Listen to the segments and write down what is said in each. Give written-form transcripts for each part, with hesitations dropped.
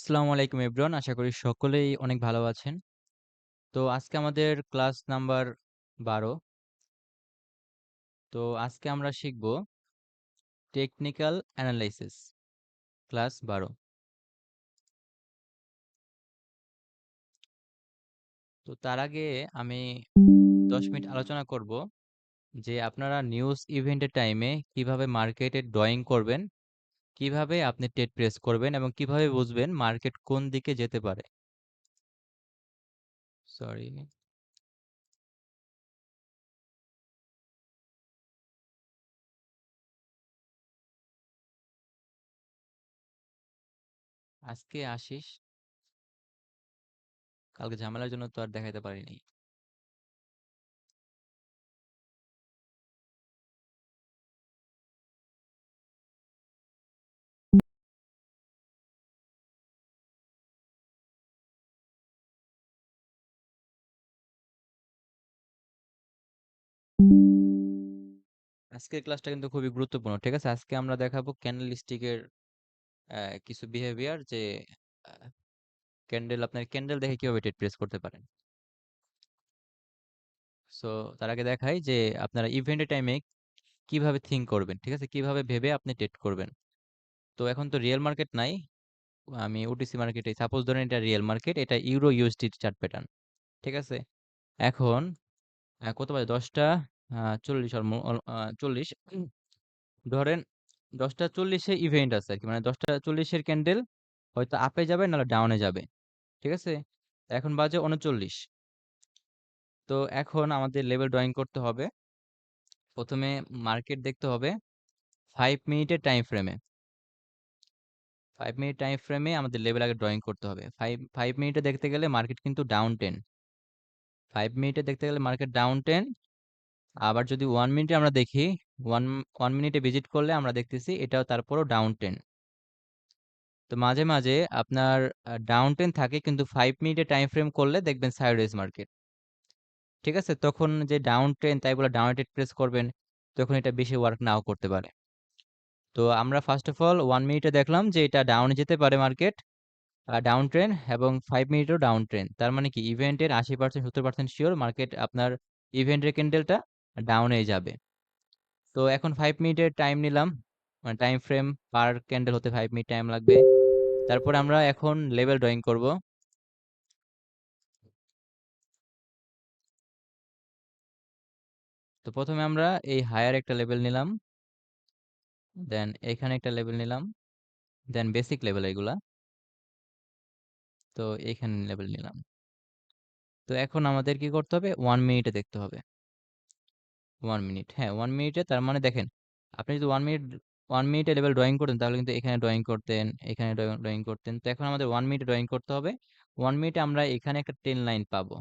আসসালামু আলাইকুম এভরিওয়ান। আশা করি সকলেই অনেক ভালো আছেন। তো আজকে আমাদের ক্লাস নাম্বার ১২। তো আজকে আমরা শিখব টেকনিক্যাল অ্যানালাইসিস ক্লাস ১২। তো তার আগে আমি ১০ মিনিট আলোচনা করব যে আপনারা নিউজ ইভেন্টের টাইমে কিভাবে মার্কেটে ড্রয়িং করবেন, কিভাবে আপনি ট্রেড প্লেস করবেন এবং কিভাবে বুঝবেন মার্কেট কোন দিকে যেতে পারে। সরি। আজকে আসিস, কালকে ঝামেলার জন্য তো আর দেখাইতে পারিনি। আজকের ক্লাসটা কিন্তু খুবই গুরুত্বপূর্ণ। ঠিক আছে? আজকে আমরা দেখাবো ক্যান্ডেলস্টিকের কিছু বিহেভিয়ার যে আ আপনার ক্যান্ডেল দেখে কিভাবে ট্রেড প্লেস করতে পারেন। সো তার আগে দেখাই যে আপনারা ইভেন্টের টাইমে কিভাবে থিংক করবেন। ঠিক আছে? কিভাবে ভেবে আপনি ট্রেড করবেন। তো এখন তো রিয়াল মার্কেট নাই। আমি ওটিসি মার্কেটে সাপোজ ধরেন এটা রিয়াল মার্কেট, এটা ইউরো ইউএসডি চার্ট প্যাটার্ন। ঠিক আছে? এখন কত বাজে? ১০টা ৪০ ৪০ ধরেন ১০টা ৪০ এ ইভেন্ট আছে আরকি। মানে ১০টা ৪০ এর ক্যান্ডেল হয়তো আপে যাবে নাহলে ডাউনে যাবে। ঠিক আছে? এখন বাজে ৩৯। তো এখন আমাদের লেভেল ড্রয়িং করতে হবে। ১ম এ মার্কেট দেখতে হবে ৫ মিনিটের টাইম ফ্রেমে। ৫ মিনিট টাইম ফ্রেমে আমাদের লেভেল আগে ড্রয়িং করতে হবে। ৫ মিনিটে দেখতে গেলে মার্কেট কিন্তু ডাউন 10। ৫ মিনিটে দেখতে গেলে মার্কেট ডাউন 10। আবার যদি ১ মিনিটে আমরা দেখি, ১ মিনিটে ভিজিট করলে আমরা দেখতেছি এটাও তারপরও ডাউন 10। তো মাঝে, মাঝে আপনার ডাউন 10 থাকে কিন্তু ৫ মিনিটের টাইম ফ্রেম করলে দেখবেন সাইডওয়েজ মার্কেট। ঠিক আছে? তখন যে ডাউন 10 তাই বলে ডাউনে ট্রেড প্লেস করবেন, তখন এটা বেশি ওয়ার্ক নাও করতে পারে। তো আমরা ফার্স্ট অফ অল 1 মিনিটে দেখলাম যে এটা ডাউনে যেতে পারে মার্কেট, ডাউন ট্রেন্ড এবং 5 মিনিটেও ডাউন ট্রেন্ড। তার মানে কি ইভেন্টের 80% 70% সিওর মার্কেট আপনার ইভেন্টের ক্যান্ডেলটা ডাউনেই যাবে। তো এখন 5 মিনিটের টাইম নিলাম। মানে টাইম ফ্রেম পার ক্যান্ডেল হতে 5 মিনিট টাইম লাগবে। তারপর আমরা এখন লেভেল ড্রয়িং করব। তো প্রথমে আমরা এই হায়ার একটা লেভেল নিলাম, দেন এখানে একটা লেভেল নিলাম, দেন বেসিক লেভেল এগুলা। তো এখানে লেভেল নিলাম। তো এখন আমাদের কি করতে হবে? 1 মিনিটে দেখতে হবে। 1 মিনিট। হ্যাঁ, 1 মিনিটে তার মানে দেখেন, আপনি যদি 1 মিনিটে লেভেল ড্রয়িং করতেন তাহলে কিন্তু এখানে ড্রয়িং করতেন, এখানে ড্রয়িং করতেন। তো এখন আমাদের 1 মিনিটে ড্রয়িং করতে হবে। 1 মিনিটে আমরা এখানে একটা 10 লাইন পাবো।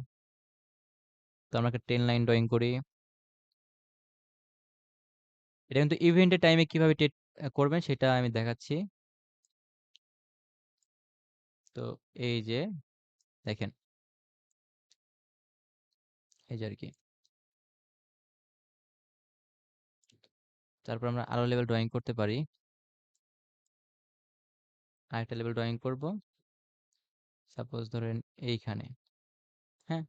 তো আমরা একটা 10 লাইন ড্রয়িং করি। এটা কিন্তু ইভেন্টের টাইমে কিভাবে করবেন সেটা আমি দেখাচ্ছি। তো এই যে দেখেন, এই যে আরকি। তারপর আমরা আরো লেভেল ড্রয়িং করতে পারি। আরেকটা লেভেল ড্রয়িং করব। সাপোজ ধরেন এইখানে। হ্যাঁ?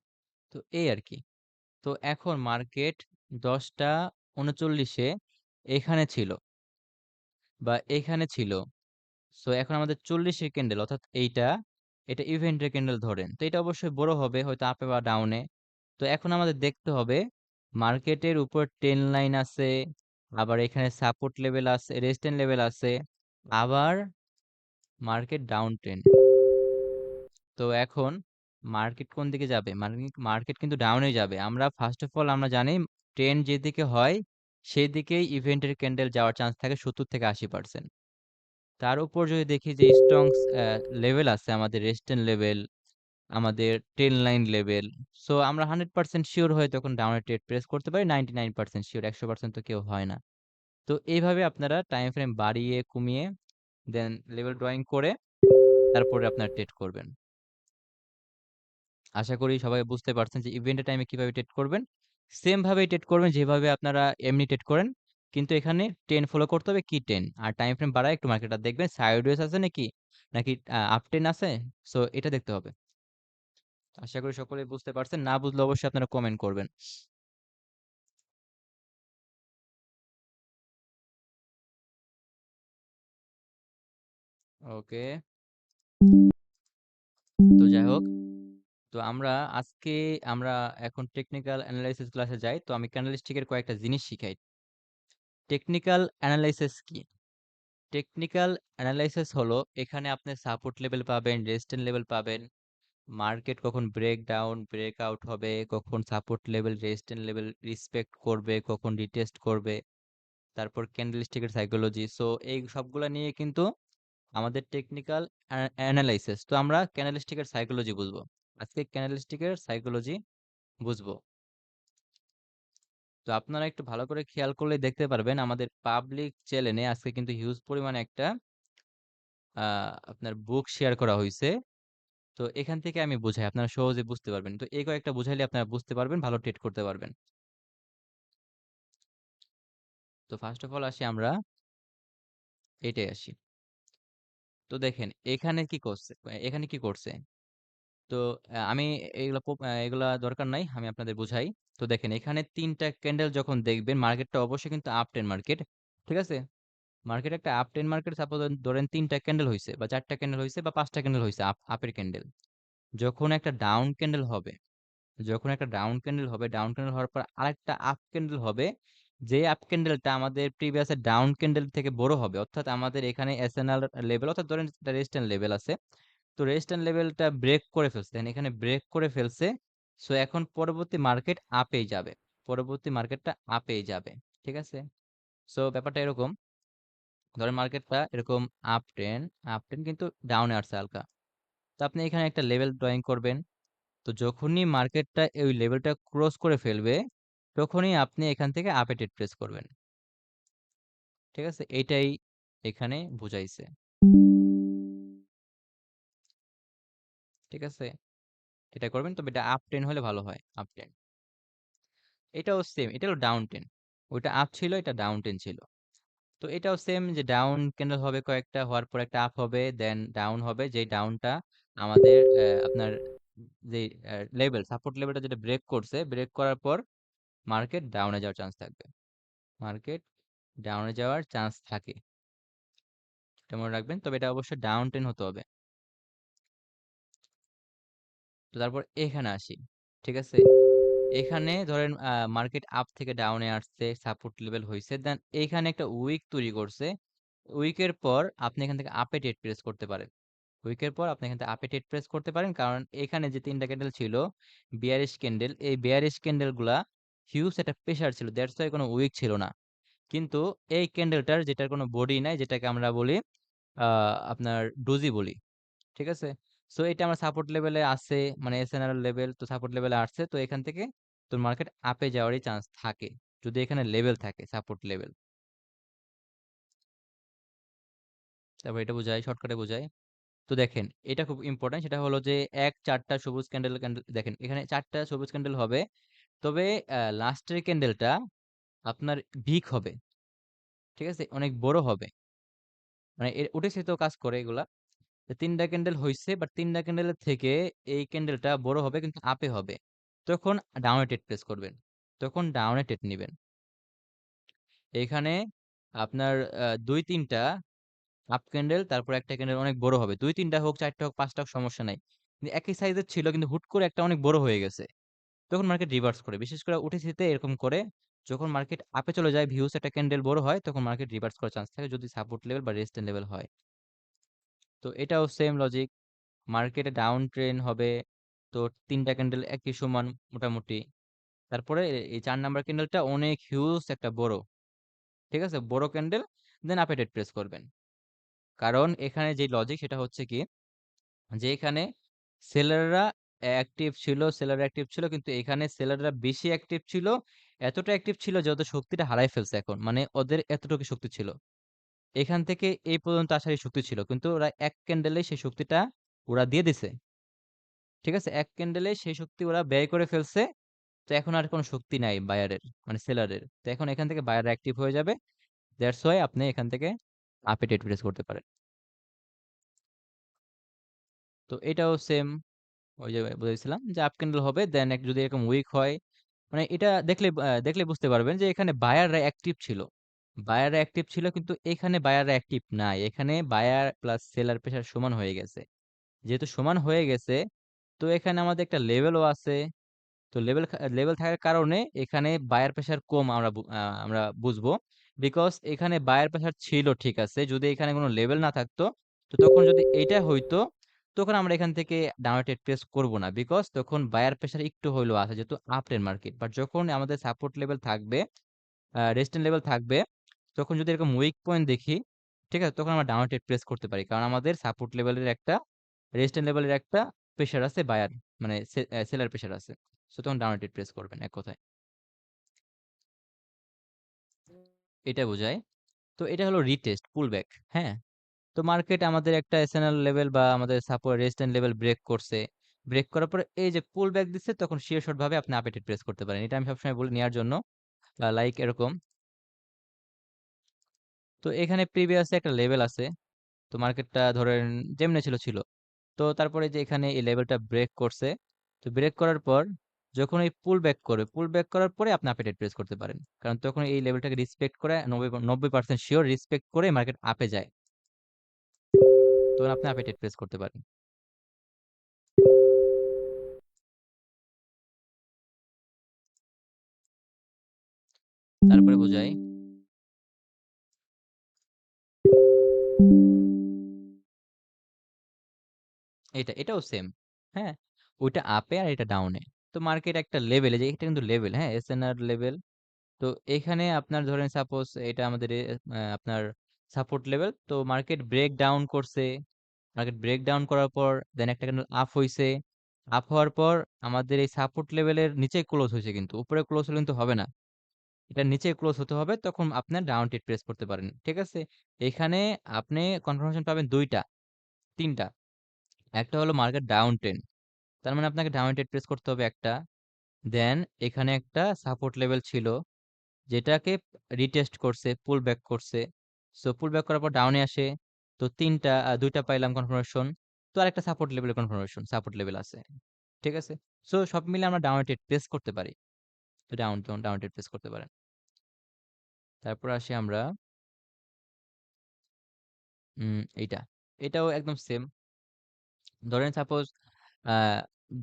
তো এই আরকি। তো এখন মার্কেট ১০টা ৩৯ এ এখানে ছিল বা এখানে ছিল। সো এখন আমাদের ৪০ এর ক্যান্ডেল অর্থাৎ এইটা, এটা ইভেন্টের ক্যান্ডেল ধরেন। তো এটা অবশ্যই বড় হবে হয়তো আপে বা ডাউনে। তো এখন আমাদের দেখতে হবে মার্কেটের উপর 10 লাইন আছে, আবার এখানে সাপোর্ট লেভেল আছে, রেজিস্ট্যান্ট লেভেল আছে, আবার মার্কেট ডাউন ট্রেন্ড। তো এখন মার্কেট কোন দিকে যাবে? মার্কেট কিন্তু ডাউনে যাবে। আমরা ফার্স্ট অফ অল আমরা জানি ট্রেন্ড যেদিকে হয় সেদিকেই ইভেন্টের ক্যান্ডেল যাওয়ার চান্স থাকে ৭০ থেকে ৮০%। তার উপর যদি দেখি যে স্ট্রং লেভেল আছে আমাদের রেজিস্ট্যান্ট লেভেল, আমাদের ট্রেন লাইন লেভেল। সো আমরা 100% সিওর হয়ে তখন ডাউনে ট্রেড প্রেস করতে পারি। 99% সিওর, 100% তো কেউ হয় না। তো এইভাবে আপনারা টাইম ফ্রেম বাড়িয়ে কমিয়ে দেন লেভেল ড্রয়িং করে তারপরে আপনারা ট্রেড করবেন। আশা করি সবাই বুঝতে পারছেন যে ইভেন্টের টাইমে কিভাবে ট্রেড করবেন। সেম ভাবেই ট্রেড করবেন যেভাবে আপনারা এমনি ট্রেড করেন। কিন্তু এখানে ট্রেন্ড ফলো করতে হবে, কি ট্রেন্ড, আর টাইম ফ্রেম বাড়ায় একটু মার্কেটটা দেখবেন সাইডওয়েজ আছে নাকি, নাকি আপ ট্রেন্ড আছে। সো এটা দেখতে হবে। আশা করি সকলেই বুঝতে পারছেন, না বুঝলে অবশ্যই আপনারা কমেন্ট করবেন। ওকে, তো যাই হোক, তো আজকে আমরা এখন টেকনিক্যাল অ্যানালাইসিস ক্লাসে যাই। তো আমি ক্যান্ডেলস্টিকের কয়েকটা জিনিস শিখাই। টেকনিক্যাল অ্যানালাইসিস কি? টেকনিক্যাল অ্যানালাইসিস হলো এখানে আপনি সাপোর্ট লেভেল পাবেন, রেজিস্ট্যান্স লেভেল পাবেন, মার্কেট কখন ব্রেক ডাউন ব্রেক আউট হবে, কখন support level resistance level respect করবে, কখন রিটেস্ট করবে, তারপর ক্যান্ডেলস্টিকের সাইকোলজি। সো এই সবগুলা নিয়ে কিন্তু আমাদের টেকনিক্যাল অ্যানালাইসিস। তো আমরা ক্যান্ডেলস্টিকের সাইকোলজি বুঝবো আজকে, ক্যান্ডেলস্টিকের সাইকোলজি বুঝবো। তো আপনারা একটু ভালো করে খেয়াল করলে দেখতে পারবেন আমাদের পাবলিক চ্যানেলে আজকে কিন্তু হিউজ পরিমাণে একটা আপনার বুক শেয়ার করা হয়েছে। তো এখান থেকে আমি বুঝাই, আপনারা সহজে বুঝতে পারবেন। তো এই কয়েকটা বুঝাইলে আপনারা বুঝতে পারবেন, ভালো ট্রেড করতে পারবেন। তো ফার্স্ট অফ অল আসি আমরা এটাই আসি। তো দেখেন এখানে কি করছে, এখানে কি করছে। তো আমি এগুলা দরকার নাই, আমি আপনাদের বুঝাই। তো দেখেন এখানে তিনটা ক্যান্ডেল যখন দেখবেন, মার্কেটটা অবশ্যই কিন্তু আপ ট্রেন্ড মার্কেট, ঠিক আছে। মার্কেট একটা আপ ট্রেন্ড মার্কেট, সাপোজ ধরেন তিনটা ক্যান্ডেল হয়েছে বা চারটা ক্যান্ডেল হয়েছে বা পাঁচটা ক্যান্ডেল হয়েছে আপের ক্যান্ডেল। যখন একটা ডাউন ক্যান্ডেল হবে, যখন একটা ডাউন ক্যান্ডেল হবে, ডাউন ক্যান্ডেল হওয়ার পর আরেকটা আপ ক্যান্ডেল হবে, যে আপ ক্যান্ডেলটা আমাদের প্রিভিয়াস ডাউন ক্যান্ডেল থেকে বড় হবে, অর্থাৎ আমাদের এখানে এসএনএল লেভেল, অর্থাৎ ধরেন রেজিস্ট্যান্স লেভেল আছে। তো রেজিস্ট্যান্স লেভেলটা ব্রেক করে ফেলছে, দেখেন এখানে ব্রেক করে ফেলছে। সো এখন পরবর্তী মার্কেট আপেই যাবে, পরবর্তী মার্কেটটা আপেই যাবে, ঠিক আছে। সো ব্যাপারটা এরকম, ধরেন মার্কেটটা এরকম আপ ট্রেন্ড, আপ ট্রেন্ড কিন্তু ডাউনে আসছে হালকা। তো আপনি এখানে একটা লেভেল ড্রয়িং করবেন। তো যখনই মার্কেটটা ওই লেভেলটা ক্রস করে ফেলবে, তখনই আপনি এখান থেকে আপে ট্রেড প্রেস করবেন, ঠিক আছে। এইটাই এখানে বুঝাইছে, ঠিক আছে। এটা করবেন, তবে এটা আপ টেন হলে ভালো হয়, আপ টেন। এটাও সেম, এটা হলো ডাউন টেন, ওইটা আপ ছিল, এটা ডাউন টেন ছিল। তো এটাও সেম, যে ডাউন ক্যান্ডেল হবে কয়েকটা, হওয়ার পর একটা আপ হবে, দেন ডাউন হবে, যে ডাউনটা আমাদের আপনার যে লেভেল, সাপোর্ট লেভেলটা যেটা ব্রেক করছে, ব্রেক করার পর মার্কেট ডাউনে যাওয়ার চান্স থাকবে, মার্কেট ডাউনে যাওয়ার চান্স থাকে, এটা মনে রাখবেন। তবে এটা অবশ্যই ডাউন টেন হতে হবে। তো তারপর এখানে আসি, ঠিক আছে। এখানে ধরেন মার্কেট আপ থেকে ডাউনে আসছে, সাপোর্ট লেভেল হয়েছে, দেন এইখানে একটা উইক তৈরি করছে। উইকের পর আপনি এখান থেকে আপে ট্রেড প্রেস করতে পারেন, উইকের পর আপনি এখান থেকে আপে ট্রেড প্রেস করতে পারেন, কারণ এখানে যে তিনটা ক্যান্ডেল ছিল বিয়ারিশ ক্যান্ডেল, এই বিয়ারিশ ক্যান্ডেল গুলা হিউজ একটা প্রেসার ছিল, দ্যাটস ওয়াই কোনো উইক ছিল না। কিন্তু এই ক্যান্ডেলটার, যেটার কোনো বডি নাই, যেটাকে আমরা বলি আপনার ডোজি বলি, ঠিক আছে। সো এটা আমার সাপোর্ট লেভেলে আছে, মানে এসএনআর লেভেল, তো সাপোর্ট লেভেলে আসছে। তো এখান থেকে তোর মার্কেট আপে যাওয়ারই চান্স থাকে, যদি এখানে লেভেল থাকে, সাপোর্ট লেভেল। তারপর এটা বোঝায়, শর্টকাটে বোঝায়। তো দেখেন এটা খুব ইম্পর্টেন্ট, সেটা হলো যে চারটা সবুজ ক্যান্ডেল ক্যান্ডেল দেখেন এখানে চারটা সবুজ ক্যান্ডেল হবে, তবে লাস্টের ক্যান্ডেলটা আপনার ভিক হবে, ঠিক আছে, অনেক বড় হবে। মানে উঠেছে তো কাজ করে এগুলা, যে তিনটা ক্যান্ডেল হইছে, বাট তিনটা ক্যান্ডেলের থেকে এই ক্যান্ডেলটা বড় হবে কিন্তু আপে হবে, তখন ডাউনে টেট প্লেস করবেন, তখন ডাউনে টেট নিবেন। এখানে আপনার দুই তিনটা আপ ক্যান্ডেল, তারপর একটা ক্যান্ডেল অনেক বড় হবে, দুই তিনটা হোক, চারটা হোক, পাঁচটা হোক, সমস্যা নাই। কিন্তু একই সাইজের ছিল, কিন্তু হুট করে একটা অনেক বড় হয়ে গেছে, তখন মার্কেট রিভার্স করে, বিশেষ করে উঠেছিতে এরকম করে। যখন মার্কেট আপে চলে যায়, ভিউস একটা ক্যান্ডেল বড় হয়, তখন মার্কেট রিভার্স করার চান্স থাকে, যদি সাপোর্ট লেভেল বা রেজিস্ট্যান্স লেভেল হয়। তো এটাও সেম লজিক, মার্কেটে ডাউন ট্রেন হবে, তো তিনটা ক্যান্ডেল একই সমান মোটামুটি। তারপরে এই ৪ নাম্বার ক্যান্ডেলটা অনেক হিউজ একটা বড়, ঠিক আছে, বড় ক্যান্ডেল, দেন আপে ট্রেড প্রেস করবেন। কারণ এখানে যে লজিক সেটা হচ্ছে কি, যে এখানে সেলাররা অ্যাক্টিভ ছিল, কিন্তু এখানে সেলাররা বেশি অ্যাক্টিভ ছিল, এতটা অ্যাক্টিভ ছিল যে ওদের শক্তিটা হারাই ফেলছে এখন, মানে ওদের এতটুকু শক্তি ছিল, এখান থেকে এই পর্যন্ত আসারই শক্তি ছিল, কিন্তু ওরা এক ক্যান্ডেলে সেই শক্তিটা ওরা দিয়ে দিছে, ঠিক আছে, এক ক্যান্ডেলে সেই শক্তি ওরা ব্যয় করে ফেলছে। তো এখন আর কোনো শক্তি নাই বায়ারের, মানে সেলারের। তো এখন এখান থেকে বায়ার অ্যাক্টিভ হয়ে যাবে। দ্যাটস ওয়াই আপনি এখান থেকে আপে ট্রেড প্লেস করতে পারেন। তো এটাও সেম, ওই যে বলেছিলাম যে আপ ক্যান্ডেল হবে, দেন যদি এরকম উইক হয়, মানে এটা দেখলে বুঝতে পারবেন যে এখানে বায়াররা অ্যাক্টিভ ছিল। বায়াররা অ্যাক্টিভ ছিল কিন্তু এখানে বায়াররা অ্যাক্টিভ নাই, এখানে বায়ার প্লাস সেলার প্রেসার সমান হয়ে গেছে। যেহেতু সমান হয়ে গেছে, তো এখানে আমাদের একটা লেভেলও আছে। তো লেভেল থাকার কারণে এখানে বায়ার প্রেসার কম আমরা বুঝবো। বিকজ এখানে বায়ার প্রেসার ছিল ঠিক আছে, যদি এখানে কোনো লেভেল না থাকতো, তো তখন যদি এইটা হইতো, তখন আমরা এখান থেকে ডাউনওয়ার্ড প্রেস করব না, বিকজ তখন বায়ার প্রেসার একটু হইলেও আছে, যেহেতু আপট্রেন্ড মার্কেট। বাট যখন আমাদের সাপোর্ট লেভেল থাকবে, রেজিস্ট্যান্ট লেভেল থাকবে, তখন যদি এরকম উইক পয়েন্ট দেখি, ঠিক আছে, তখন আমরা ডাউনওয়ার্ড প্রেস করতে পারি, কারণ আমাদের সাপোর্ট লেভেলের একটা, রেজিস্ট্যান্ট লেভেলের একটা প্রেসার আছে, বায়ার মানে সেলার প্রেসার আছে। সো তখন ডাউনওয়ার্ড প্রেস করবেন এক কথায়, এটা বোঝায়। তো এটা হলো রিটেস্ট পুলব্যাক। হ্যাঁ, তো মার্কেট আমাদের একটা এসএনএল লেভেল বা আমাদের সাপোর্ট রেজিস্ট্যান্ট লেভেল ব্রেক করছে। ব্রেক করার পরে এই যে পুল ব্যাক দিচ্ছে, তখন শিওর শট ভাবে আপনি আপডেট প্রেস করতে পারেন। এটা আমি সবসময় বলি নেওয়ার জন্য, লাইক এরকম। তো এখানে প্রিভিয়াস একটা লেভেল আছে, তো মার্কেটটা ধরেন যেমনে ছিল ছিল। তো তারপরে যে এখানে এই লেভেলটা ব্রেক করছে, তো ব্রেক করার পর যখন এই পুল ব্যাক করার পরে আপনি আপডেট প্রেস করতে পারেন, কারণ তখন এই লেভেলটাকে রিসপেক্ট করে 90% শিওর রিসপেক্ট করে মার্কেট আপে যায়, তখন আপনি আপডেট প্রেস করতে পারেন। তারপরে বোঝাই, এটাও সেম। হ্যাঁ, ওইটা আপে আর এটা ডাউনে। তো মার্কেট একটা লেভেলে, যে এটা কিন্তু লেভেল, হ্যাঁ, এসএনআর লেভেল। তো এখানে আপনার ধরেন সাপোজ এটা আমাদের আপনার সাপোর্ট লেভেল, তো মার্কেট ব্রেক ডাউন করছে। মার্কেট ব্রেক ডাউন করার পর দেন একটা ক্যান্ডেল আপ হইছে। আপ হওয়ার পর আমাদের এই সাপোর্ট লেভেলের নিচে ক্লোজ হয়েছে, কিন্তু উপরে ক্লোজ হলে কিন্তু হবে না, এটা নিচে ক্লোজ হতে হবে, তখন আপনার ডাউন টিট প্রেস করতে পারেন। ঠিক আছে, এখানে আপনি কনফার্মেশন পাবেন দুইটা, তিনটা। একটা হলো মার্কেট ডাউন ট্রেন্ড, তার মানে আপনাকে ডাউন টেট প্রেস করতে হবে একটা। দেন এখানে একটা সাপোর্ট লেভেল ছিল, যেটাকে রিটেস্ট করছে, পুল ব্যাক করছে। সো পুল ব্যাক করার পর ডাউনে আসে। তো দুইটা পাইলাম কনফার্মেশন। তো আরেকটা সাপোর্ট লেভেল আছে। ঠিক আছে, সো সব মিলে আমরা ডাউন টেট প্রেস করতে পারি। তো ডাউন টেট প্রেস করতে পারেন। তারপর আসি আমরা এইটা, এটাও একদম সেম। ধরেন সাপোজ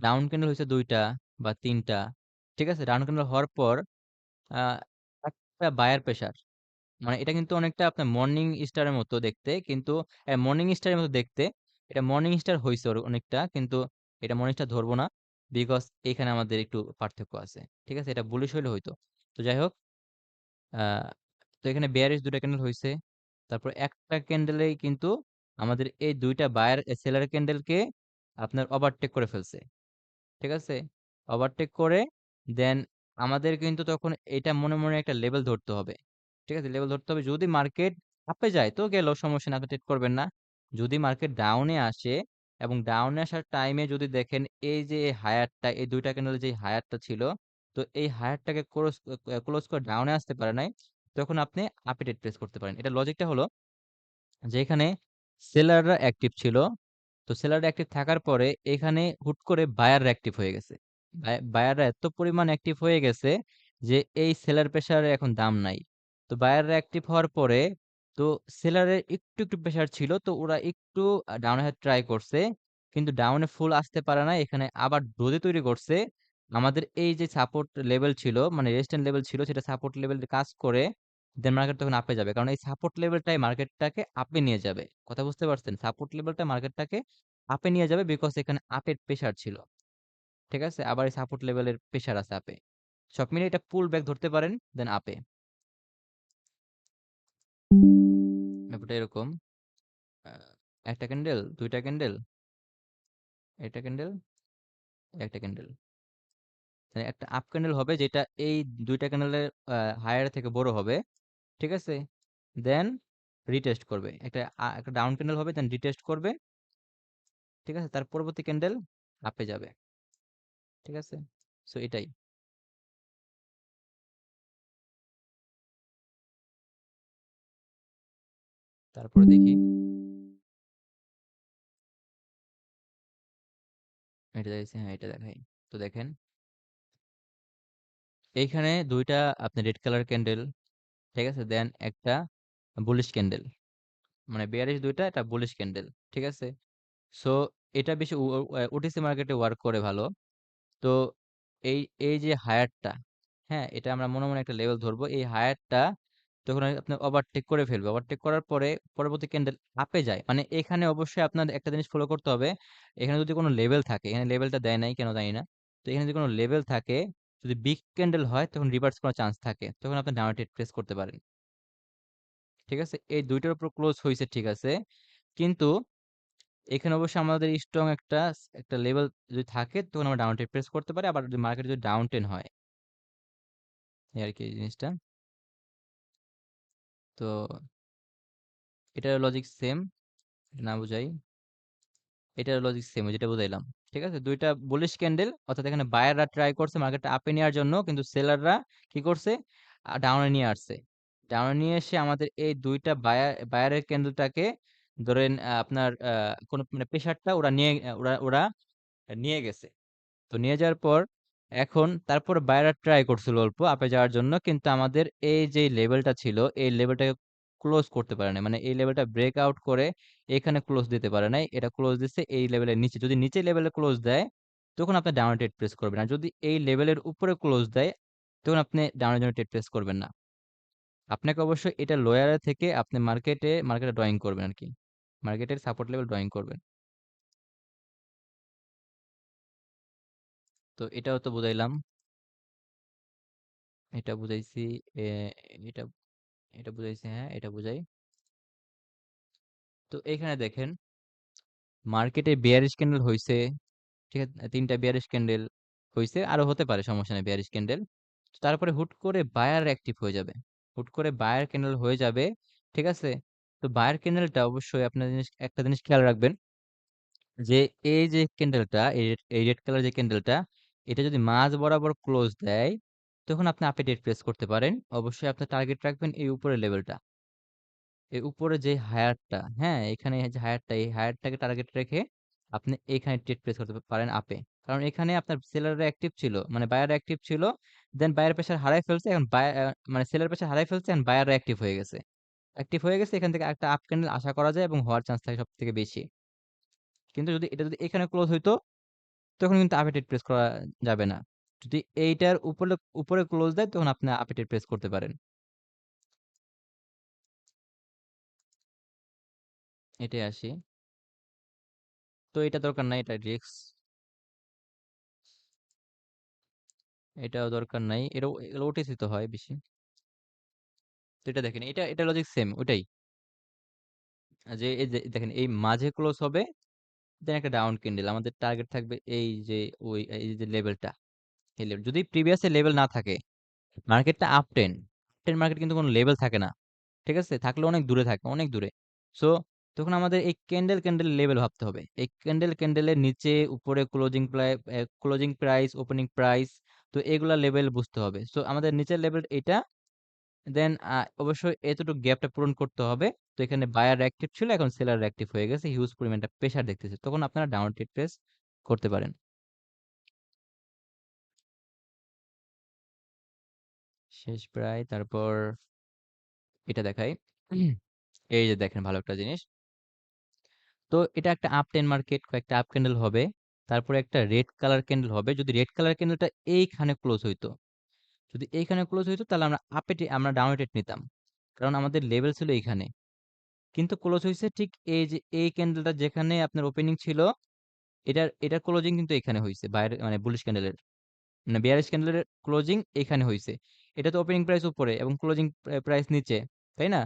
ডাউন ক্যান্ডেল হয়েছে দুইটা বা তিনটা। ঠিক আছে, ডাউন ক্যান্ডেল হওয়ার পর আহ, একটা বায়ার প্রেসার, মানে এটা কিন্তু অনেকটা আপনার মর্নিং স্টারের মতো দেখতে, কিন্তু মর্নিং স্টারের মতো দেখতে, এটা মর্নিং স্টার হয়েছে অনেকটা, কিন্তু এটা মর্নিং স্টার ধরবো না, বিকজ এখানে আমাদের একটু পার্থক্য আছে। ঠিক আছে, এটা বুলিশ হইলে হইতো। তো যাই হোক, আহ, তো এখানে বেয়ারিশ দুটা ক্যান্ডেল হয়েছে। তারপর একটা ক্যান্ডেলে কিন্তু আমাদের এই দুইটা বায়ার সেলার ক্যান্ডেলকে আপনার ওভারটেক করে ফেলছে। ঠিক আছে, ওভারটেক করে দেন আমাদের কিন্তু তখন এটা মনে মনে একটা লেভেল ধরতে হবে। ঠিক আছে, লেভেল ধরতে হবে, যদি মার্কেট আপে যায় তো গেল, সমস্যা না, ট্রেড করবেন না। যদি মার্কেট ডাউনে আসে, এবং ডাউনে আসার টাইমে যদি দেখেন এই যে হায়ারটা, এই দুইটা ক্যান্ডেল যে হায়ারটা ছিল, তো এই হায়ারটাকে ক্লোজ ক্লোজ করে ডাউনে আসতে পারে নাই, তখন আপনি আপে ট্রেড প্রেস করতে পারেন। এটা লজিকটা হলো যে এখানে সেলাররা অ্যাক্টিভ ছিল, তো সেলাররা অ্যাক্টিভ থাকার পরে এখানে হুট করে বায়াররা অ্যাক্টিভ হয়ে গেছে। বায়াররা এত পরিমাণ অ্যাক্টিভ হয়ে গেছে যে এই সেলার প্রেসারে এখন দাম নাই। তো বায়াররা অ্যাক্টিভ হওয়ার পরে, তো সেলারের একটু একটু প্রেসার ছিল, তো ওরা একটু ডাউনে ট্রাই করছে, কিন্তু ডাউনে ফুল আসতে পারে না, এখানে আবার ডোজি তৈরি করছে। আমাদের এই যে সাপোর্ট লেভেল ছিল, মানে রেজিস্ট্যান্ট লেভেল ছিল, সেটা সাপোর্ট লেভেল কাজ করে দেন মার্কেট তখন আপে যাবে, কারণ এই সাপোর্ট লেভেলটাই মার্কেটটাকে আপে নিয়ে যাবে। কথা বুঝতে পারছেন, সাপোর্ট লেভেলটা মার্কেটটাকে আপে নিয়ে যাবে, বিকজ এখানে আপের প্রেসার ছিল। ঠিক আছে, আবার এই সাপোর্ট লেভেলের প্রেসার আছে আপে। সব মিলে এটা পুল ব্যাক ধরতে পারেন, দেন আপে। ব্যাপারটা এরকম, আহ, একটা ক্যান্ডেল, দুইটা ক্যান্ডেল, একটা ক্যান্ডেল, একটা ক্যান্ডেল, একটা আপ ক্যান্ডেল হবে, যেটা এই দুইটা ক্যান্ডেলের হায়ার থেকে বড় হবে। ঠিক আছে, দেন রিটেস্ট করবে, একটা ডাউন ক্যান্ডেল হবে, দেন রিটেস্ট করবে। ঠিক আছে, তার পরবর্তী ক্যান্ডেল আপে যাবে। ঠিক আছে, সো এটাই। তারপরে দেখি এটা দেখাইছে, হ্যাঁ এটা দেখাই। তো দেখেন এইখানে দুইটা আপনি রেড কালার ক্যান্ডেল, ঠিক আছে, দেন একটা বুলিশ ক্যান্ডেল, মানে বেয়ারিশ দুইটা, এটা বুলিশ ক্যান্ডেল, ঠিক আছে। সো এটা বেশি ওটিসি মার্কেটে ওয়ার্ক করে ভালো। তো এই এই যে হায়ারটা, হ্যাঁ এটা আমরা মনে মনে একটা লেভেল ধরবো, এই হায়ারটা তখন আপনি ওভারটেক করে ফেলবে, ওভারটেক করার পরে পরবর্তী ক্যান্ডেল আপে যায়, মানে এখানে অবশ্যই আপনার একটা জিনিস ফলো করতে হবে। এখানে যদি কোনো লেভেল থাকে, এখানে লেভেলটা দেয় নাই কেন জানি না, তো এখানে যদি কোনো লেভেল থাকে, যদি বিগ ক্যান্ডেল হয় তখন রিভার্স করার চান্স থাকে, তখন আপনি ডাউন প্রেস করতে পারেন, ঠিক আছে। এই দুইটার উপর ক্লোজ হয়েছে, ঠিক আছে, কিন্তু এখানে অবশ্যই আমাদের স্ট্রং একটা একটা লেভেল যদি থাকে তখন আমরা ডাউন প্রেস করতে পারি, আবার যদি মার্কেট যদি ডাউন টেন হয়, এই আর কি এই জিনিসটা। তো এটার লজিক সেম, না বুঝাই, এটার লজিক সেম যেটা বুঝাইলাম, ঠিক আছে। দুইটা বুলিশ ক্যান্ডেল, অর্থাৎ এখানে বায়াররা ট্রাই করছে মার্কেটটা আপে নেওয়ার জন্য, কিন্তু সেলাররা কি করছে, ডাউনে নিয়ে আসছে। ডাউনে নিয়ে এসে আমাদের এই দুইটা বায়ারের ক্যান্ডেলটাকে ধরেন আপনার কোন মানে প্রেশারটা ওরা নিয়ে ওরা ওরা নিয়ে গেছে। তো নিয়ে যাওয়ার পর এখন তারপর বায়রা ট্রাই করছিল অল্প আপে যাওয়ার জন্য, কিন্তু আমাদের এই যে লেভেলটা ছিল এই লেভেলটাকে ক্লোজ করতে পারে না, মানে এই লেভেলটা ব্রেক আউট করে এখানে ক্লোজ দিতে পারে নাই, এটা ক্লোজ দিচ্ছে এই লেভেলের নিচে। যদি নিচে লেভেলে ক্লোজ দেয় তখন আপনি ডাউন ট্রেড প্রেস করবেন, আর যদি এই লেভেলের উপরে ক্লোজ দেয় তখন আপনি ডাউনের জন্য ট্রেড প্রেস করবেন না। আপনাকে অবশ্যই এটা লোয়ারে থেকে আপনি মার্কেটে মার্কেটে ড্রয়িং করবেন আর কি, মার্কেটের সাপোর্ট লেভেল ড্রয়িং করবেন। তো এটাও তো বুঝাইলাম, এটা বুঝাইছি, এ, এটা এটা বুঝাইছি, হ্যাঁ এটা বুঝাই। তো এখানে দেখেন মার্কেটে বিয়ারিশ ক্যান্ডেল হইছে, ঠিক আছে, তিনটা বিয়ারিশ ক্যান্ডেল হইছে, আরো হতে পারে সমস্যা নেই বিয়ারিশ ক্যান্ডেল। তারপরে হুট করে বায়ার অ্যাক্টিভ হয়ে যাবে, হুট করে বায়ার ক্যান্ডেল হয়ে যাবে, ঠিক আছে। তো বায়ার ক্যান্ডেলটা অবশ্যই আপনার একটা জিনিস খেয়াল রাখবেন, যে এই যে ক্যান্ডেলটা, এই রেড কালার যে ক্যান্ডেলটা, এটা যদি মাঝ বরাবর ক্লোজ দেয় তখন আপনি আপে ডেট প্রেস করতে পারেন। অবশ্যই আপনি টার্গেট রাখবেন এই উপরের লেভেলটা, এর উপরে যে হায়ারটা, হ্যাঁ এখানে যে হায়ারটা, এই হায়ারটাকে টার্গেট রেখে আপনি এখানে ট্রেড প্লেস করতে পারেন আপে। কারণ এখানে আপনার সেলাররা অ্যাক্টিভ ছিল, মানে বায়ার অ্যাক্টিভ ছিল, দেন বায়ার প্রেসার হারাই ফেলছে, এখন মানে সেলার প্রেসার হারাই ফেলছে, এখন বায়ার অ্যাক্টিভ হয়ে গেছে, অ্যাক্টিভ হয়ে গেছে, এখান থেকে একটা আপ ক্যান্ডেল আশা করা যায় এবং হওয়ার চান্স থাকে সব থেকে বেশি। কিন্তু যদি এটা যদি এখানে ক্লোজ হইতো তখন কিন্তু আপে ট্রেড প্রেস করা যাবে না। যদি এইটার উপরে উপরে ক্লোজ দেয় তখন আপনি আপে ট্রেড প্রেস করতে পারেন। এটাই আসি। তো এটা দরকার নাই, এটা রিস্ক, এটাও দরকার নাই, এটা এগুলো ওটিসি তো হয় বেশি। তো এটা দেখেন, এটা লজিক সেম ওইটাই, যে এই যে দেখেন এই মাঝে ক্লোজ হবে, দেন একটা ডাউন ক্যান্ডেল, আমাদের টার্গেট থাকবে এই যে ওই এই যে লেভেলটা, এই লেভেল যদি প্রিভিয়াস লেভেল না থাকে, মার্কেটটা আপ টেন, টেন মার্কেট কিন্তু কোনো লেভেল থাকে না, ঠিক আছে, থাকলে অনেক দূরে থাকে, অনেক দূরে। সো তখন আমাদের এই ক্যান্ডেল লেভেল ভাবতে হবে, এই ক্যান্ডেলের নিচে উপরে ক্লোজিং প্রাইস, ওপেনিং প্রাইস, তো এগুলা লেভেল বুঝতে হবে। সো আমাদের নিচের লেভেল এটা, দেন অবশ্যই এতটুকু গ্যাপটা পূরণ করতে হবে। তো এখানে বায়ার অ্যাক্টিভ ছিল, এখন সেলার অ্যাক্টিভ হয়ে গেছে, হিউজ পরিমাণটা প্রেসার দেখতেছে, তখন আপনারা ডাউন ট্রেড প্রেস করতে পারেন। শেষ প্রায়, তারপর এটা দেখাই। এই যে দেখেন ভালো একটা জিনিস, তো এটা একটা আপ টেন মার্কেট, কয়েকটা আপ ক্যান্ডেল হবে, তারপরে একটা রেড কালার ক্যান্ডেল হবে। যদি রেড কালার ক্যান্ডেলটা এইখানে ক্লোজ হইতো, যদি এইখানে ক্লোজ হইতো তাহলে আমরা আমরা ডাউন ট্রেড নিতাম, কারণ আমাদের লেভেল ছিল এইখানে। কিন্তু ক্লোজ হইছে ঠিক এই যে এই ক্যান্ডেলটা যেখানে আপনার ওপেনিং ছিল, এটার ক্লোজিং কিন্তু এখানে হইছে, বাইরে মানে বুলিশ ক্যান্ডেলের, মানে বিয়ারিশ ক্যান্ডেলের ক্লোজিং এখানে হইছে। এটা তো ওপেনিং প্রাইস উপরে এবং ক্লোজিং প্রাইস নিচে, তাই না?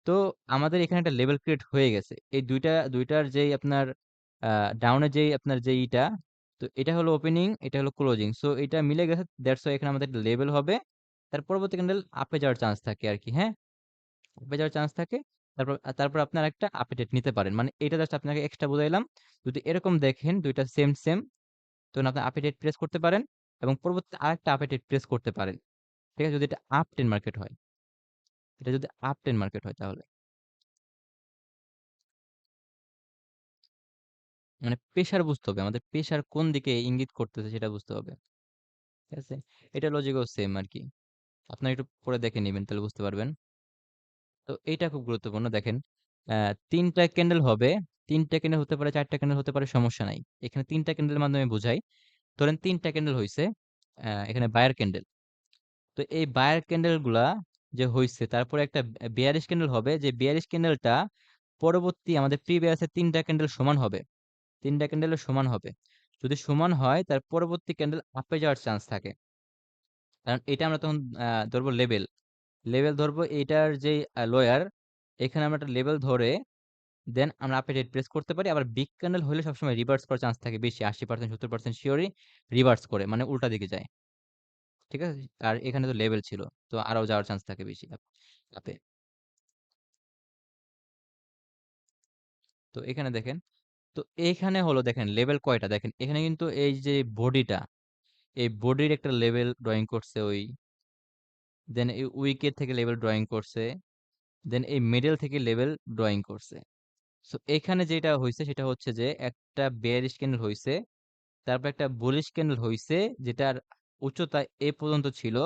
তো আমাদের এখানে একটা লেভেল ক্রিয়েট হয়ে গেছে। এই দুইটার যেই আপনার ডাউনে যেই আপনার যে ইটা, তো এটা হলো ওপেনিং, এটা হলো ক্লোজিং। সো এটা মিলে গেছে, দ্যাটস ওয়াই এখানে আমাদের একটা লেভেল হবে। তার পরবর্তী ক্যান্ডেল আপে যাওয়ার চান্স থাকে আরকি, হ্যাঁ? আপে যাওয়ার চান্স থাকে। তারপর আপনার একটা আপডেট নিতে পারেন। মানে এটা জাস্ট আপনাকে এক্সট্রা বুঝাইলাম। যদি এরকম দেখেন ২ টা সেম তখন আপনি আপডেট প্রেস করতে পারেন এবং পরবর্তীতে আরেকটা আপডেট প্রেস করতে পারেন। ঠিক আছে? যদি এটা আপ ট্রেন্ড মার্কেট হয়। এটা যদি আপ ট্রেন্ড মার্কেট হয় তাহলে। মানে প্রেশার বুঝতে হবে, আমাদের প্রেশার কোন দিকে ইঙ্গিত করতেছে সেটা বুঝতে হবে। ঠিক আছে, এটা লজিকও সেম আর কি। আপনারা একটু পরে দেখে নেবেন, তাহলে বুঝতে পারবেন। তো এইটা খুব গুরুত্বপূর্ণ, দেখেন। তিনটা ক্যান্ডেল হবে, তিনটা ক্যান্ডেল হতে পারে, চারটা ক্যান্ডেল হতে পারে, সমস্যা নাই। এখানে তিনটা ক্যান্ডেলের মাধ্যমে বোঝাই। ধরেন তিনটা ক্যান্ডেল হইছে, এখানে বায়ার ক্যান্ডেল। তো এই বায়ার ক্যান্ডেল গুলা যে হইছে, তারপরে একটা বিয়ারিশ ক্যান্ডেল হবে, যে বিয়ারিশ ক্যান্ডেলটা পরবর্তী আমাদের প্রিভিয়াসের তিনটা ক্যান্ডেল সমান হবে, তিনটা ক্যান্ডেলের সমান হবে। যদি সমান হয়, তার পরবর্তী ক্যান্ডেল আপে যাওয়ার চান্স থাকে। কারণ এটা আমরা তখন ধরবো লেভেল, লেভেল ধরবো এইটার যে লোয়ার, এখানে আমরা একটা লেভেল ধরে দেন আমরা আপে রেট প্রেস করতে পারি। আবার বিগ ক্যান্ডেল হলে সবসময় রিভার্স করার চান্স থাকে বেশি, 80% 70% শিওরই রিভার্স করে, মানে উল্টা দিকে যায়। ঠিক আছে, আর এখানে তো লেভেল ছিল, তো আরো যাওয়ার চান্স থাকে বেশি আপে। তো এখানে দেখেন, তো এইখানে হলো দেখেন লেভেল কয়টা, দেখেন এখানে কিন্তু এই যে বডিটা, এই বডির একটা লেভেল ড্রয়িং করছে ওই, দেন এই উইকেট থেকে লেভেল ড্রয়িং করছে, দেন এই মিডল থেকে লেভেল ড্রয়িং করছে। সো এখানে যেটা হইছে সেটা হচ্ছে যে একটা বেয়ারিশ ক্যান্ডেল হইছে, তারপর একটা বুলিশ ক্যান্ডেল হইছে, যেটার উচ্চতা এ পর্যন্ত ছিল।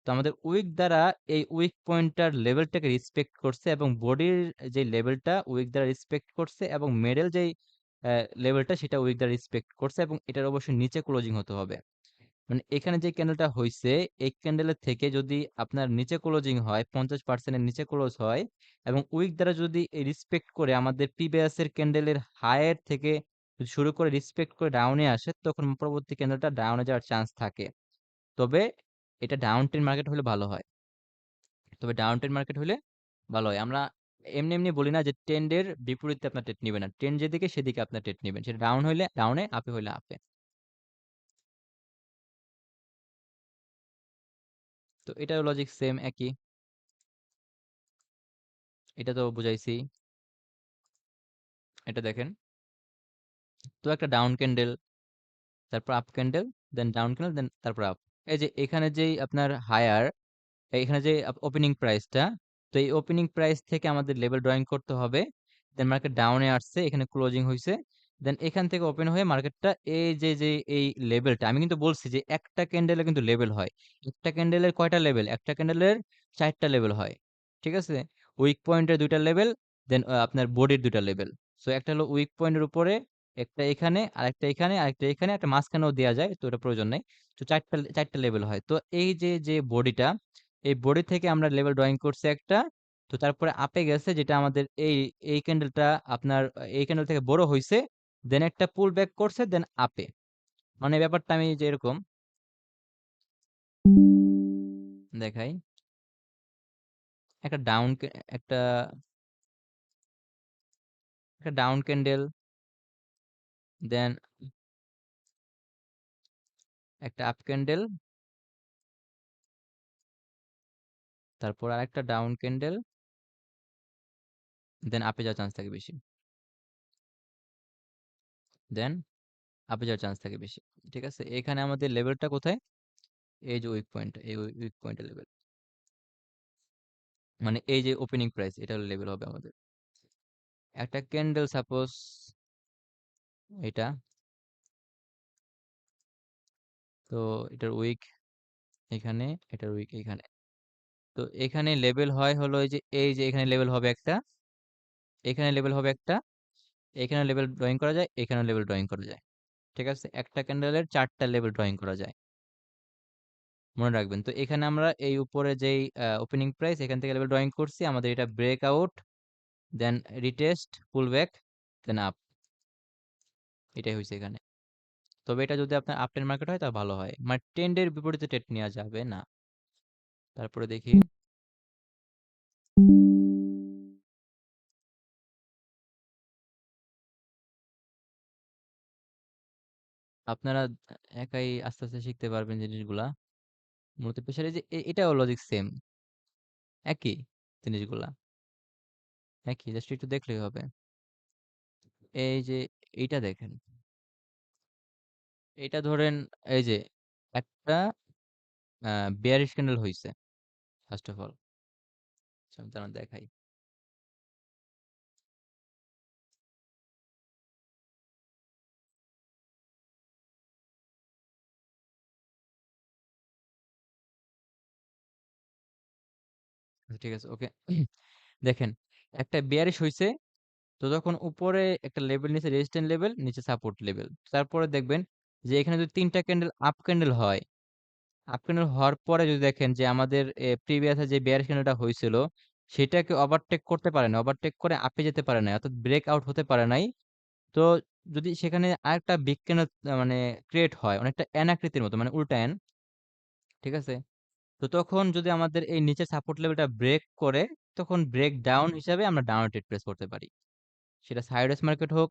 তো আমাদের উইক দ্বারা এই উইক পয়েন্টটার লেভেলটাকে রেসপেক্ট করছে, এবং বডির যে লেভেলটা উইক দ্বারা রেসপেক্ট করছে, এবং মিডল যেই লেভেলটা সেটা উইক দ্বারা রেসপেক্ট করছে, এবং এটার অবশ্যই নিচে ক্লোজিং হতে হবে। মানে এখানে যে ক্যান্ডেলটা হইছে, এই ক্যান্ডেলের থেকে যদি আপনার নিচে ক্লোজিং হয়, 50%-এর নিচে ক্লোজ হয়, এবং উইক দ্বারা যদি রেসপেক্ট করে আমাদের প্রিভিয়াসের ক্যান্ডেলের হায়ের থেকে যদি শুরু করে রেসপেক্ট করে ডাউনে আসে, তখন পরবর্তী ক্যান্ডেলটা ডাউনে যাওয়ার চান্স থাকে। তবে এটা ডাউন ট্রেন্ড মার্কেট হলে ভালো হয়, তবে ডাউন ট্রেন্ড মার্কেট হলে ভালো হয়। আমরা এমনি এমনি বলি না যে ট্রেন্ডের বিপরীতে আপনার ট্রেড নেবেন না, ট্রেন্ড যেদিকে সেদিকে আপনার ট্রেড নেবেন, সেটা ডাউন হইলে ডাউনে, আপে হইলে আপে। তো এটাও লজিক সেম একই, এটা তো বুঝাইছি। এটা দেখেন, তো একটা ডাউন ক্যান্ডেল, তারপর up candle, then down candle, then তারপর আপ। এই যে এখানে যেই আপনার হায়ার, এখানে যে ওপেনিং প্রাইসটা, তো এই ওপেনিং প্রাইস থেকে আমাদের লেভেল ড্রয়িং করতে হবে। দেন মার্কেট ডাউনে আসছে, এখানে ক্লোজিং হয়েছে, দেন এখান থেকে ওপেন হয়ে মার্কেটটা এই যে যে এই লেভেলটা, আমি কিন্তু বলছি যে একটা ক্যান্ডেলে কিন্তু লেভেল হয়। একটা ক্যান্ডেলের কয়টা লেভেল, একটা ক্যান্ডেলের চারটা লেভেল হয়। ঠিক আছে, উইক পয়েন্টের দুইটা লেভেল, দেন আপনার বডির দুইটা লেভেল। সো একটা হলো উইক পয়েন্টের উপরে, একটা এখানে, আরেকটা এখানে, আরেকটা এখানে, একটা মাঝখানেও দেওয়া যায়, তো এটা প্রয়োজন নাই। তো চারটা চারটা লেভেল হয়। তো এই যে যে বডিটা, এই বডি থেকে আমরা লেভেল ড্রয়িং করছি একটা। তো তারপরে আপে গেছে, যেটা আমাদের এই এই ক্যান্ডেলটা আপনার এই ক্যান্ডেল থেকে বড় হইছে, দেন একটা পুল ব্যাক করছে, দেন আপে। মানে ব্যাপারটা আমি যে এরকম দেখাই, একটা ডাউন, একটা একটা ডাউন ক্যান্ডেল, দেন একটা আপ ক্যান্ডেল, তারপর আরেকটা ডাউন ক্যান্ডেল, দেন আপে যাওয়ার চান্স থাকে বেশি, দেন আপে যাওয়ার চান্স থাকে বেশি। ঠিক আছে, এখানে আমাদের লেভেলটা কোথায়, এই যে উইক পয়েন্ট, এই উইক পয়েন্টের লেভেল, মানে এই যে ওপেনিং প্রাইস, এটা লেভেল হবে আমাদের। একটা ক্যান্ডেল সাপোজ এটা, তো এটার উইক এখানে, এটার উইক এখানে। তো এখানে লেভেল হয় হলো এই যে এখানে লেভেল হবে একটা, এখানে লেভেল হবে একটা, এখানে লেভেল ড্রয়িং করা যায়, এখানে লেভেল ড্রয়িং করা যায়। ঠিক আছে, একটা ক্যান্ডেলের চারটা লেভেল ড্রয়িং করা যায়, মনে রাখবেন। তো এখানে আমরা এই উপরে যেই ওপেনিং প্রাইস, এখান থেকে লেভেল ড্রয়িং করছি, আমাদের এটা break out, then retest, pull back, then up, এটাই হয়েছে এখানে। তবে এটা যদি আপনার আপ ট্রেন্ড মার্কেট হয় তা ভালো হয়, মানে ট্রেন্ডের বিপরীতে ট্রেড নেওয়া যাবে না। তারপরে দেখি, আপনারা একাই আস্তে আস্তে শিখতে পারবেন জিনিসগুলা। মূলত পেশার এই যে এটাও লজিক সেম, একই জিনিসগুলা, একই, জাস্ট একটু দেখলেই হবে। এই যে এইটা দেখেন, এটা ধরেন, এই যে একটা বেয়ারিশ ক্যান্ডেল হইছে, ফার্স্ট অফ অল আমি তোমার দেখাই। আচ্ছা, ঠিক আছে, ওকে। দেখেন, একটা বেয়ারিশ হইছে, তো যখন উপরে একটা লেভেল, নিচে রেজিস্ট্যান্ট লেভেল, নিচে সাপোর্ট লেভেল, তারপরে দেখবেন যে এখানে যদি ৩টা ক্যান্ডেল আপ ক্যান্ডেল হয়, আপ ক্যান্ডেল হওয়ার পরে যদি দেখেন যে আমাদের প্রিভিয়াস যে বেয়ারিশ ক্যান্ডেলটা হয়েছিল সেটাকে ওভারটেক করতে পারে না, ওভারটেক করে আপে যেতে পারে না, অর্থাৎ ব্রেক আউট হতে পারে নাই। তো যদি সেখানে আরেকটা বিগ ক্যান্ডেল মানে ক্রিয়েট হয় অনেকটা এন আকৃতির মতো, মানে উল্টা এন, ঠিক আছে? তো তখন যদি আমাদের এই নিচের সাপোর্ট লেভেলটা ব্রেক করে, তখন ব্রেক ডাউন হিসাবে আমরা ডাউন ট্রেড প্রেস করতে পারি। সেটা সাইডওয়েজ মার্কেট হোক,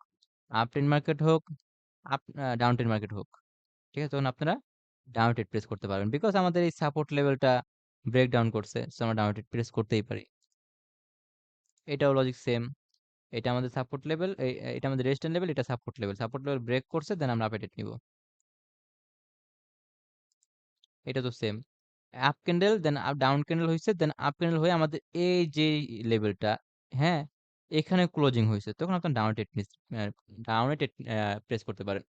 আপ ট্রেন্ড মার্কেট হোক, আপ ডাউন ট্রেন্ড মার্কেট হোক, ঠিক আছে? তখন আপনারা ডাউন ট্রেড প্রেস করতে পারবেন, বিকজ আমাদের এই সাপোর্ট লেভেলটা ব্রেক ডাউন করছে, সো আমরা ডাউন ট্রেড প্রেস করতেই পারি। এটাও লজিক সেম। এটা আমাদের সাপোর্ট লেভেল, এটা আমাদের রেজিস্ট্যান্ট লেভেল, এটা support level, support level break করছে, দেন আমরা আপে ট্রেড নিব। এটা তো same. Up candle, then up down candle হইছে, দেন আপ ক্যান্ডেল হয়ে আমাদের এই যে লেভেলটা, হ্যাঁ, এখানে ক্লোজিং হইছে, তখন আপনার down trade down trade press করতে পারেন।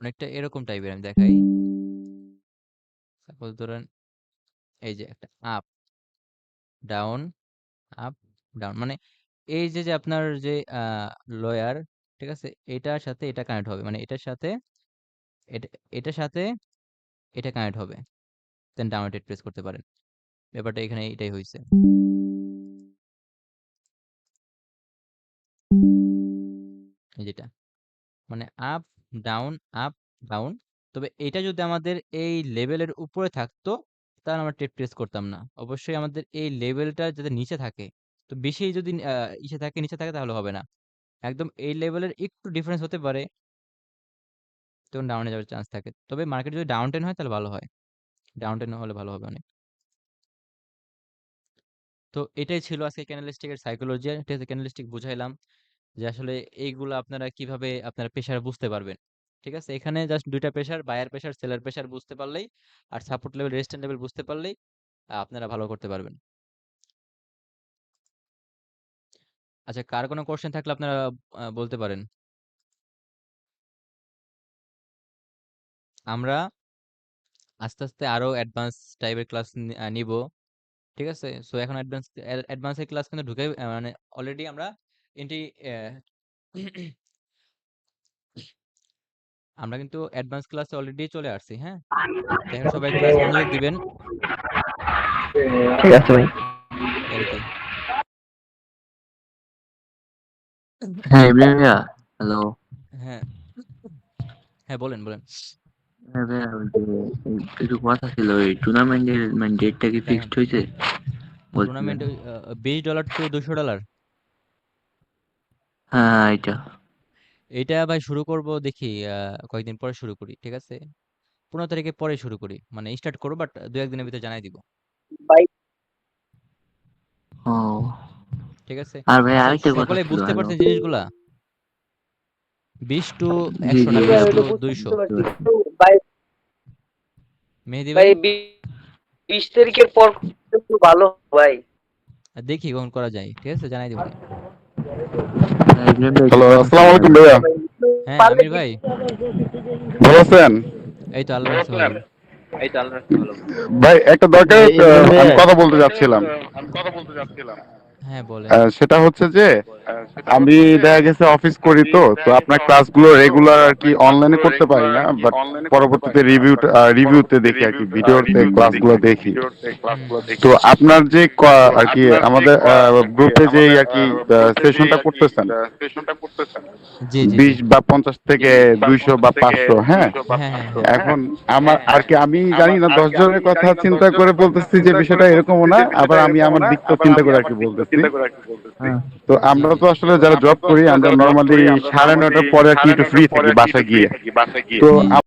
অনেকটা এরকম টাইপের আমি দেখাই। সাপোজ ধরেন এই যে একটা আপ ডাউন, আপ ডাউন, মানে এই যে যে আপনার যে লয়ার, ঠিক আছে, এটার সাথে এটা কানেক্ট হবে, মানে এটার সাথে এটা, এটার সাথে এটা কানেক্ট হবে, দেন ডাউন ট্রেড প্রেস করতে পারেন। ব্যাপারটা এখানে এটাই হইছে। এই যেটা মানে আপ ডাউন, আপ ডাউন। তবে এটা যদি আমাদের এই লেভেলের উপরে থাকতো, তাহলে আমরা ট্রেড প্রেস করতাম না। অবশ্যই আমাদের এই লেভেলটা যাতে নিচে থাকে, তো বেশি যদি ইসে থাকে, নিচে থাকে, তাহলে হবে না। একদম এই লেভেলের একটু ডিফারেন্স হতে পারে, তখন ডাউনে যাওয়ার চান্স থাকে। তবে মার্কেট যদি ডাউন টেন হয় তাহলে ভালো হয়, ডাউন টেন হলে ভালো হবে অনেক। তো এটাই ছিল আজকে ক্যান্ডেলস্টিকের সাইকোলজি। ঠিক আছে, ক্যান্ডেলস্টিক বুঝাইলাম যে আসলে এইগুলো আপনারা কিভাবে আপনারা পেশার বুঝতে পারবেন। ঠিক আছে, এখানে জাস্ট দুইটা পেশার, বায়ার পেশার, সেলার পেশার বুঝতে পারলেই, আর সাপোর্ট লেভেল, রেজিস্ট্যান্ট লেভেল বুঝতে পারলেই আপনারা ভালো করতে পারবেন। আচ্ছা, কার কোনো কোশ্চেন থাকলে আপনারা বলতে পারেন। আমরা আস্তে আস্তে আরো অ্যাডভান্স টাইপের ক্লাস নিব। ঠিক আছে, সো এখন অ্যাডভান্সের ক্লাস কিন্তু ঢুকে মানে অলরেডি আমরা এন্ট্রি আমরা কিন্তু অ্যাডভান্স ক্লাসে অলরেডি চলে আসছি। হ্যাঁ, তো এখন সবাই ক্লাস মনোযোগ দিবেন। ঠিক আছে ভাই। এই আর কি। হ্যাঁ ইব্রাহিম ভাইয়া, হ্যালো। হ্যাঁ, হ্যাঁ, বলেন বলেন। হ্যাঁ ভাইয়া, ওই যে একটু কথা ছিল, ওই টুর্নামেন্টের মানে ডেটটা কি দেখেন, ফিক্সড হয়েছে বলছিলেন? Tournament $20 to $200। হ্যাঁ এটা। এইটা ভাই শুরু করব দেখি, কয়েকদিন পরে শুরু করি, ঠিক আছে? 15 তারিখে পরে শুরু করি, মানে স্টার্ট করবো, বাট 2-1 দিনের ভিতরে জানাই দিব। ও, ঠিক আছে। আর ভাই আচ্ছা, আরেকটা কথা সকলে ছিল। বুঝতে হ্যালো। পারছেন জিনিসগুলা? 20 to জি 100 জি না ভাই, 20 to ওটা 200? বুঝতে পারছি। মেহেদি ভাই ভাই, 20 তারিখের পর একটু ভালো ভাই। দেখি কখন করা যায়, ঠিক আছে, জানাই দিব নি। হ্যাঁ, ইব্রাহিম ভাই একটু হ্যালো, কথা ছিল আসসালামু আলাইকুম হ্যালো। ভাইয়া। হ্যাঁ, পারলে আমির ভাই, ভালো আছেন? এই তো আল্লাহ রাখছে ভালো। ভাই একটা দরকার এই ইব্রাহিম আমি ভাইয়া, কথা বলতে যাচ্ছিলাম। হ্যাঁ, বলেন। সেটা হচ্ছে যে আমি দেখা গেছে অফিস করি, তো তো আপনার ক্লাসগুলো রেগুলার আর কি অনলাইনে করতে পারি না, বাট পরবর্তীতে রিভিউতে দেখি আর কি, ভিডিওতে ক্লাসগুলো দেখি। হুম, তো আপনার যে আর কি আমাদের গ্রুপে যে আর কি সেশনটা করতেছেন, জি জি জি, 20 বা 50 থেকে 200 বা 500, হ্যাঁ। হ্যাঁ হ্যাঁ হ্যাঁ এখন আমার আর কি আমি জানি না, 10 জনের কথা চিন্তা করে বলতেছি যে বিষয়টা এরকমও না, আবার আমি আমার দিকটা চিন্তা করে আর কি বলতেছি। হ্যাঁ তো জি আমরা জি, তো আসলে যারা জব করি, আমরা নর্মালি 9:30টার পরে আর কি একটু ফ্রি থাকি বাসা গিয়ে। তো